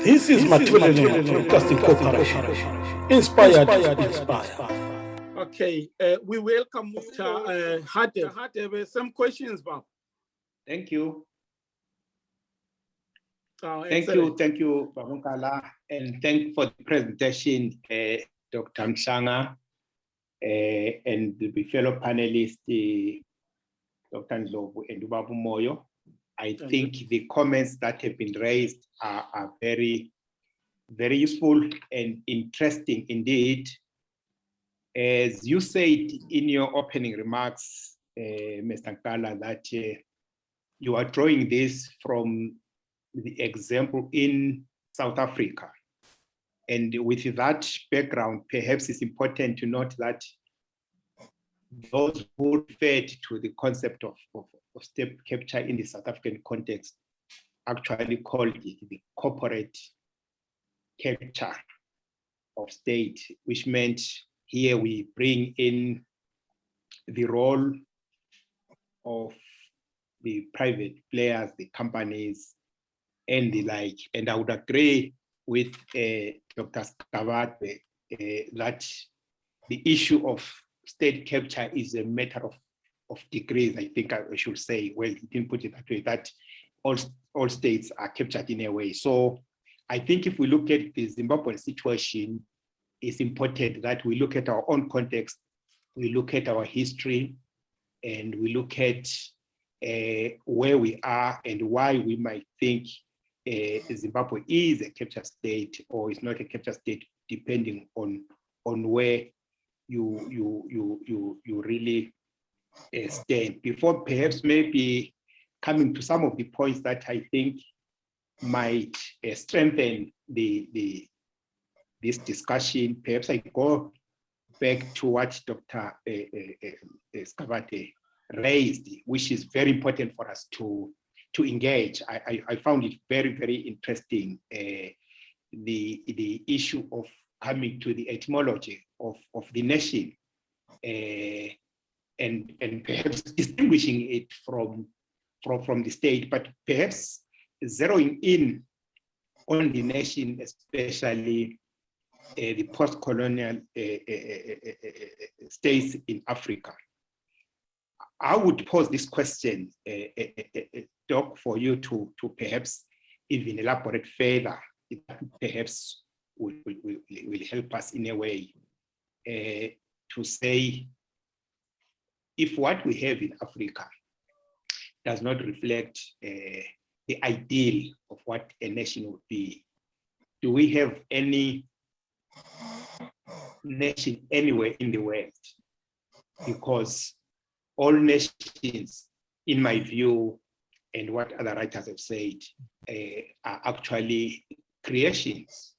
This is Matrilineal Broadcasting Corporation. Inspired to inspire. Okay, we welcome Mr. Hadeb. Hadeb, some questions, Bob. Thank you. Thank you, Babunkala, and thank you for the presentation, Dr. Mshanga, and the fellow panelists, Dr. Ndlovu and Ubabu Moyo. I think the comments that have been raised are very, very useful and interesting indeed. As you said in your opening remarks, Mr. Nkala, that you are drawing this from the example in South Africa. And with that background, perhaps it's important to note that those who referred to the concept of state capture in the South African context actually called it the corporate capture of state, which meant here we bring in the role of the private players, the companies, and the like. And I would agree with Dr. Skavate that the issue of state capture is a matter of degrees. I think I should say, well, he didn't put it that way, that all states are captured in a way. So I think if we look at the Zimbabwean situation, it's important that we look at our own context, we look at our history, and we look at where we are and why we might think Zimbabwe is a captured state or is not a captured state, depending on where you really stand. Before perhaps maybe coming to some of the points that I think might strengthen this discussion, perhaps I go back to what Dr. Skavate raised, which is very important for us to engage. I found it very, very interesting, the issue of coming to the etymology of the nation, and perhaps distinguishing it from the state, but perhaps zeroing in on the nation, especially the post-colonial states in Africa. I would pose this question, Doc, for you to perhaps even elaborate further. It perhaps will help us in a way to say, if what we have in Africa does not reflect the ideal of what a nation would be, do we have any nation anywhere in the world? Because all nations, in my view, and what other writers have said, are actually creations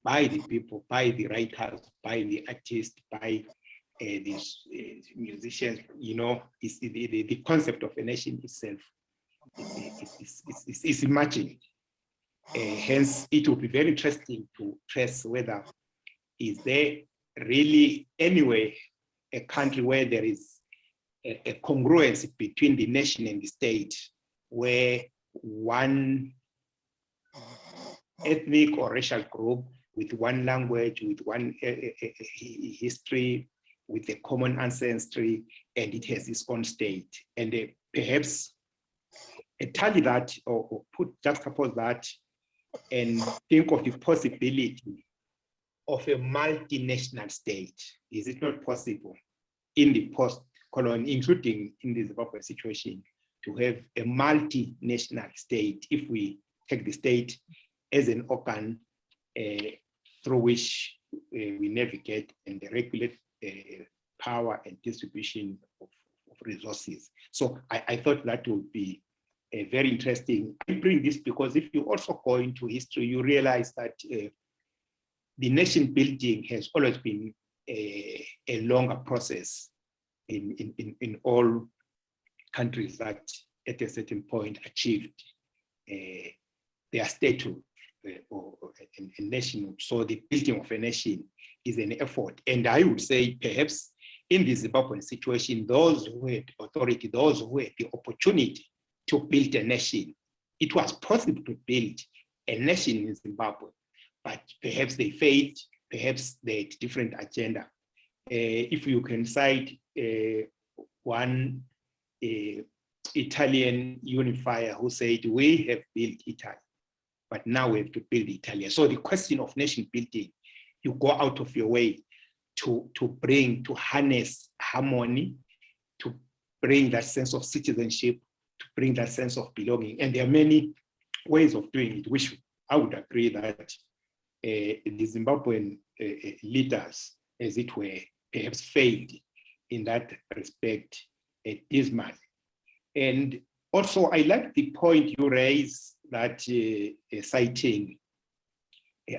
by the people, by the writers, by the artists, by these musicians. You know, it's the concept of a nation itself is imagined. Hence, it will be very interesting to trace whether is there really anywhere a country where there is a congruence between the nation and the state, where one ethnic or racial group with one language, with one history, with a common ancestry, and it has its own state. And perhaps tally that or juxtapose that and think of the possibility of a multinational state. Is it not possible in the post-colonial, including in the Zimbabwe situation, to have a multinational state if we take the state as an organ through which we navigate and regulate power and distribution of resources? So I thought that would be very interesting. I bring this because if you also go into history, you realize that the nation building has always been a longer process in all countries that at a certain point achieved their statehood or a nationhood. So the building of a nation is an effort. And I would say perhaps in the Zimbabwean situation, those who had authority, those who had the opportunity to build a nation, it was possible to build a nation in Zimbabwe, but perhaps they failed, perhaps they had different agenda. If you can cite one Italian unifier who said, we have built Italy, but now we have to build Italy. So the question of nation building, you go out of your way to harness harmony, to bring that sense of citizenship, to bring that sense of belonging. And there are many ways of doing it, which I would agree that the Zimbabwean leaders, as it were, perhaps failed in that respect dismally. And also, I like the point you raised that citing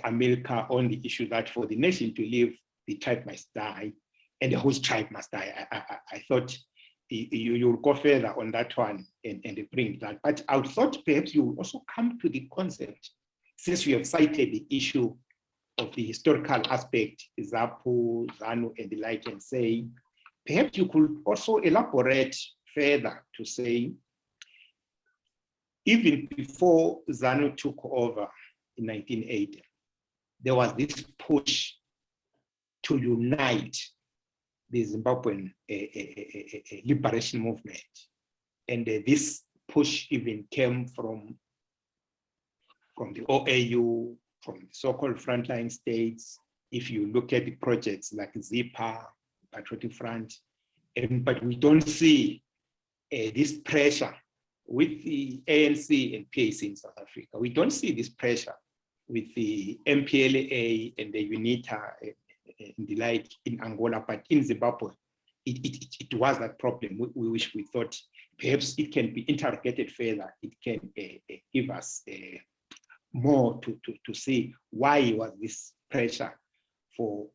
America on the issue that for the nation to live, the tribe must die, and the whole tribe must die. I thought you'll go further on that one and bring that. But I thought perhaps you will also come to the concept, since you have cited the issue of the historical aspect, ZAPU, ZANU, and the like, and say, perhaps you could also elaborate further to say, even before ZANU took over in 1980, there was this push to unite the Zimbabwean liberation movement. And this push even came from the OAU, from the so-called frontline states. If you look at the projects like ZIPA, Patriotic Front, but we don't see this pressure with the ANC and PAC in South Africa. We don't see this pressure with the MPLA and the UNITA and the like in Angola, but in Zimbabwe, it was that problem which we thought perhaps it can be interrogated further. It can give us more to see why was this pressure for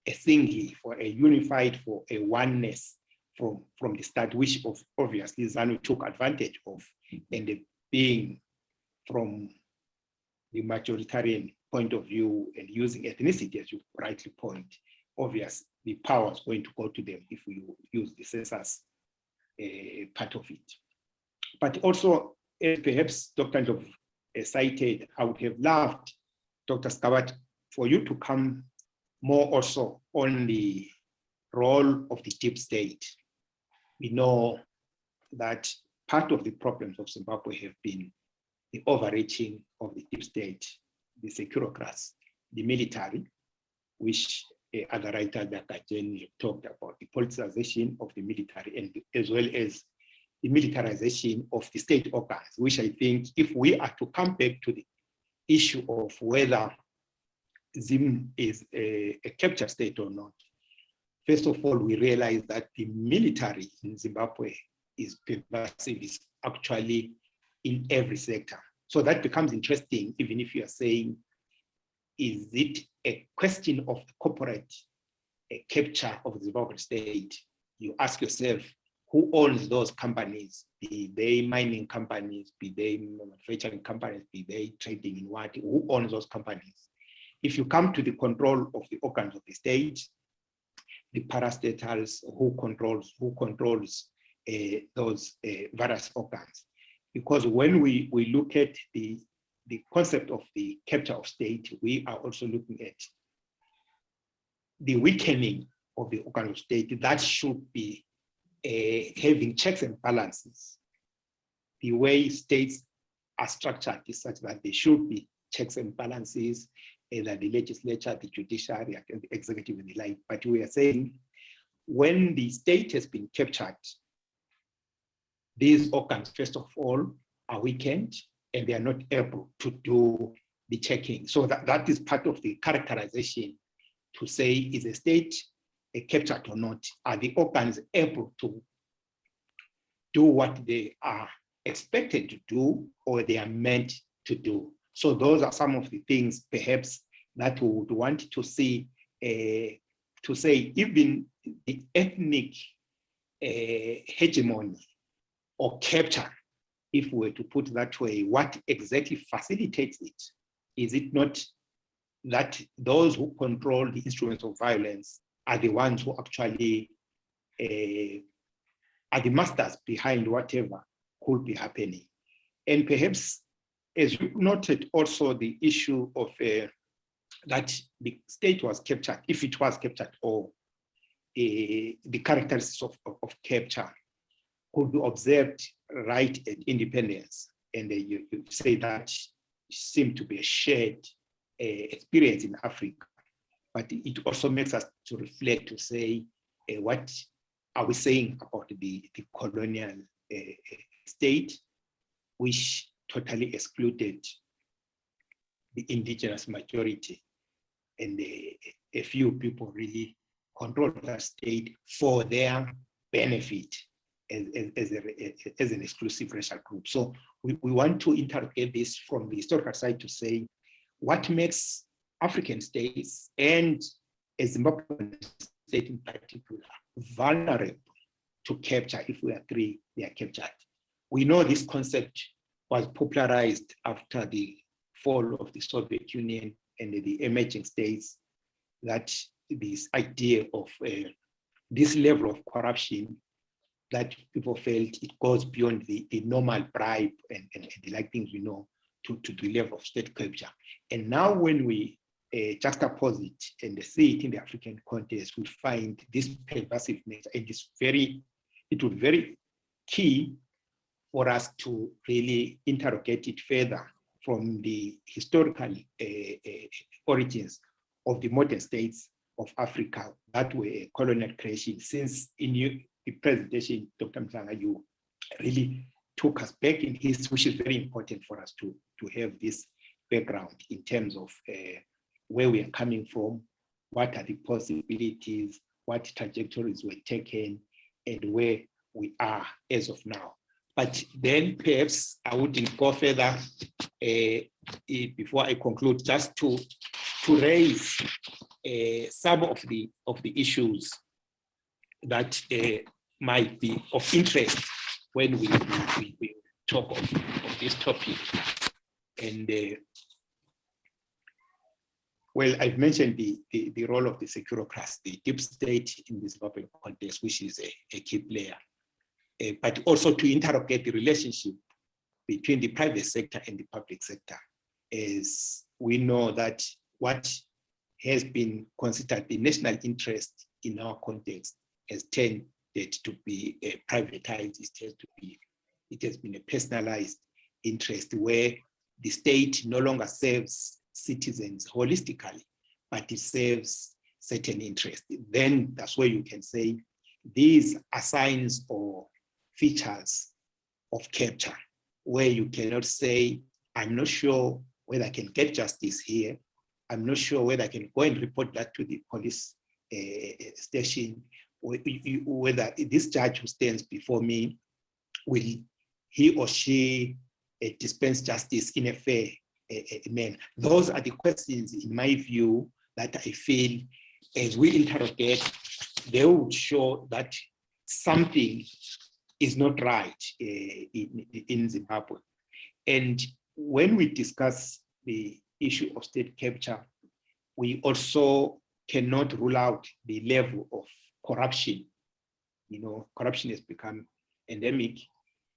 a single, for a unified, for a oneness from the start, which obviously ZANU took advantage of, and being from the majoritarian point of view and using ethnicity, as you rightly point, obvious the power is going to go to them if we use the census part of it. But also, perhaps Dr. Ndlovu cited, I would have loved, Dr. Skabat, for you to come more also on the role of the deep state. We know that part of the problems of Zimbabwe have been the overreaching of the deep state, the securocrats, the military, which other writers like Ajeni have talked about, the politicization of the military, and as well as the militarization of the state organs, which I think if we are to come back to the issue of whether Zim is a captured state or not, first of all, we realize that the military in Zimbabwe is pervasive, is actually in every sector. So that becomes interesting, even if you are saying, is it a question of corporate capture of the Zimbabwean state? You ask yourself, who owns those companies? Be they mining companies, be they manufacturing companies, be they trading in what? Who owns those companies? If you come to the control of the organs of the state, the parastatals, who controls those various organs? Because when we look at the concept of the capture of state, we are also looking at the weakening of the organ of state that should be having checks and balances. The way states are structured is such that there should be checks and balances, either the legislature, the judiciary, and the executive, and the like. But we are saying when the state has been captured, these organs, first of all, are weakened and they are not able to do the checking. So that is part of the characterization to say, is a state captured or not? Are the organs able to do what they are expected to do or they are meant to do? So those are some of the things perhaps that we would want to see, to say even the ethnic hegemony or capture, if we were to put it that way, what exactly facilitates it? Is it not that those who control the instruments of violence are the ones who actually are the masters behind whatever could be happening? And perhaps as you noted, also the issue of that the state was captured, if it was captured, or the characteristics of capture could be observed right at independence. And you say that seemed to be a shared experience in Africa. But it also makes us to reflect, to say, what are we saying about the colonial state, which totally excluded the indigenous majority, and a few people really controlled that state for their benefit as an exclusive racial group. So we want to interrogate this from the historical side to say, what makes African states and a Zimbabwean state in particular vulnerable to capture if we agree they are captured? We know this concept was popularized after the fall of the Soviet Union and the emerging states, that this idea of this level of corruption that people felt it goes beyond the normal bribe and the like things we know to the level of state capture. And now when we juxtapose it and see it in the African context, we find this pervasive nature, and it would be very key for us to really interrogate it further from the historical origins of the modern states of Africa that were a colonial creation. Since in the presentation, Dr. Mhlanga, you really took us back in history, which is very important for us to have this background in terms of where we are coming from, what are the possibilities, what trajectories were taken, and where we are as of now. But then perhaps I wouldn't go further before I conclude, just to raise some of the issues that might be of interest when we talk of this topic. And well, I've mentioned the role of the securocrats, the deep state in the Zimbabwean context, which is a key player. But also to interrogate the relationship between the private sector and the public sector, as we know that what has been considered the national interest in our context has tended to be privatized. It has been a personalized interest where the state no longer serves citizens holistically, but it serves certain interests. Then that's where you can say these are signs or features of capture, where you cannot say, I'm not sure whether I can get justice here. I'm not sure whether I can go and report that to the police station, whether this judge who stands before me, will he or she dispense justice in a fair manner? Those are the questions, in my view, that I feel as we interrogate, they would show that something is not right in Zimbabwe. And when we discuss the issue of state capture, we also cannot rule out the level of corruption. You know, corruption has become endemic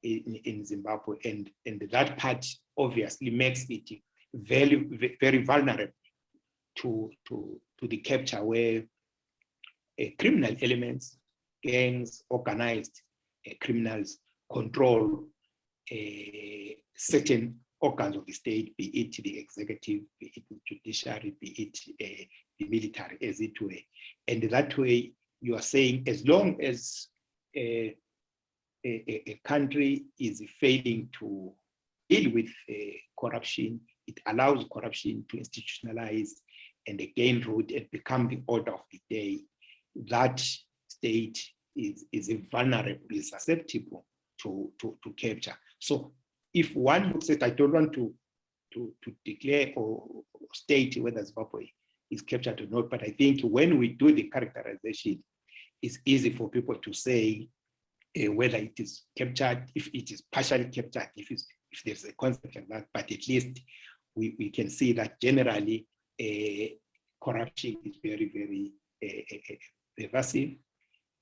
in Zimbabwe, and that part obviously makes it very, very vulnerable to the capture, where criminal elements, gangs, organized criminals control certain organs of the state, be it the executive, be it the judiciary, be it the military, as it were. And that way, you are saying, as long as a country is failing to deal with corruption, it allows corruption to institutionalize and gain root and become the order of the day. That state is vulnerable, is susceptible to capture. So if one looks at, I don't want to declare or state whether Zimbabwe is captured or not, but I think when we do the characterization, it's easy for people to say whether it is captured, if it is partially captured, if there's a concept like that, but at least we can see that generally corruption is very, very pervasive,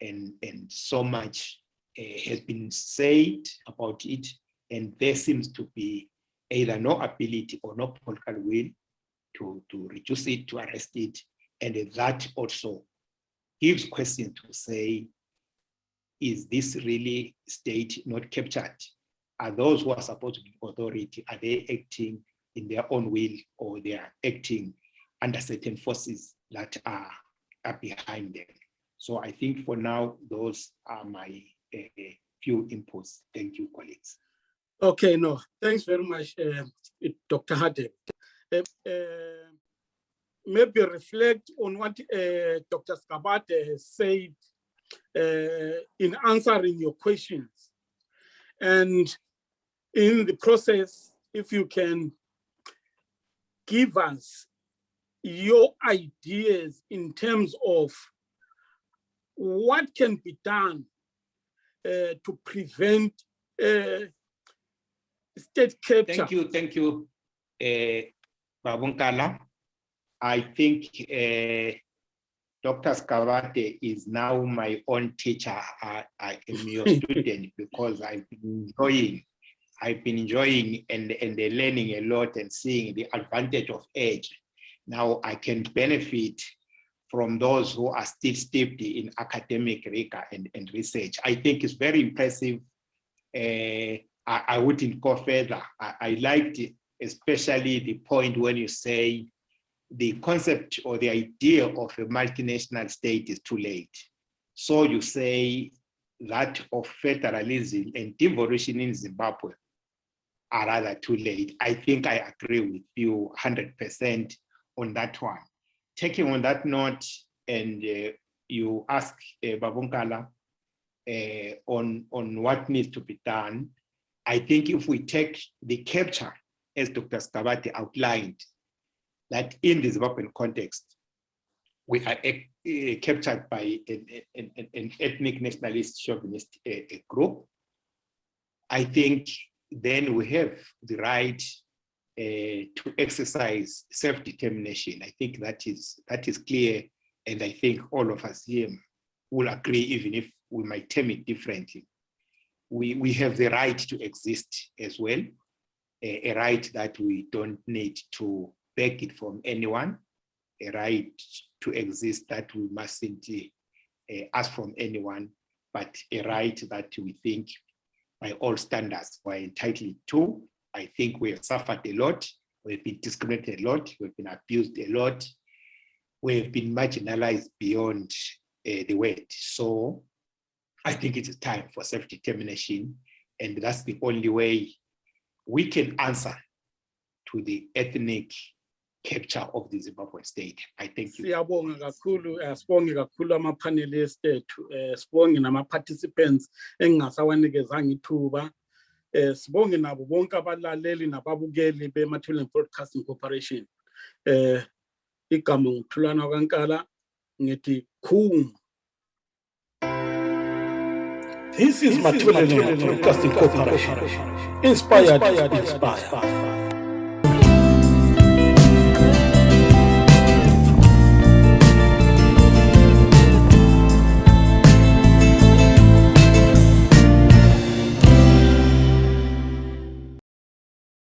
and so much has been said about it, and there seems to be either no ability or no political will to reduce it, to arrest it. And that also gives questions to say, is this really state not captured? Are those who are supposed to be authority, are they acting in their own will, or they are acting under certain forces that are behind them? So I think for now, those are my few inputs. Thank you, colleagues. Okay, no, thanks very much, Dr. Hadeb. Maybe reflect on what Dr. Skabate has said in answering your questions. And in the process, if you can give us your ideas in terms of what can be done to prevent state capture. Thank you, Babunkala. I think Dr. Skabate is now my own teacher. I am your student because I've been enjoying and learning a lot and seeing the advantage of age. Now I can benefit from those who are still steeped in academic rigor and research. I think it's very impressive. I wouldn't go further. I liked it, especially the point when you say the concept or the idea of a multinational state is too late. So you say that of federalism and devolution in Zimbabwe are rather too late. I think I agree with you 100% on that one. Taking on that note, and you ask Babunkala on what needs to be done, I think if we take the capture, as Dr. Skabate outlined, that in the Zimbabwean context, we are captured by an ethnic nationalist chauvinist group, I think then we have the right to exercise self-determination. I think that is clear, and I think all of us here will agree, even if we might term it differently. We have the right to exist as well, a right that we don't need to beg it from anyone, a right to exist that we mustn't ask from anyone, but a right that we think by all standards we're entitled to. I think we have suffered a lot, we've been discriminated a lot, we've been abused a lot, we've been marginalized beyond the word. So I think it is time for self-determination, and that's the only way we can answer to the ethnic capture of the Zimbabwean state. I thank you. Siyabonga kakhulu, sibonge kakhulu ama-panelists ethu, sibonge nama-participants engingasawanikezanga ithuba, sibonge nabo bonke abalaleli nababukeli be-Mathuleni Broadcasting Corporation. Igama nguThulana kaNkala, ngithi khulu. This is Mathuleni Broadcasting Corporation. Inspired to inspire.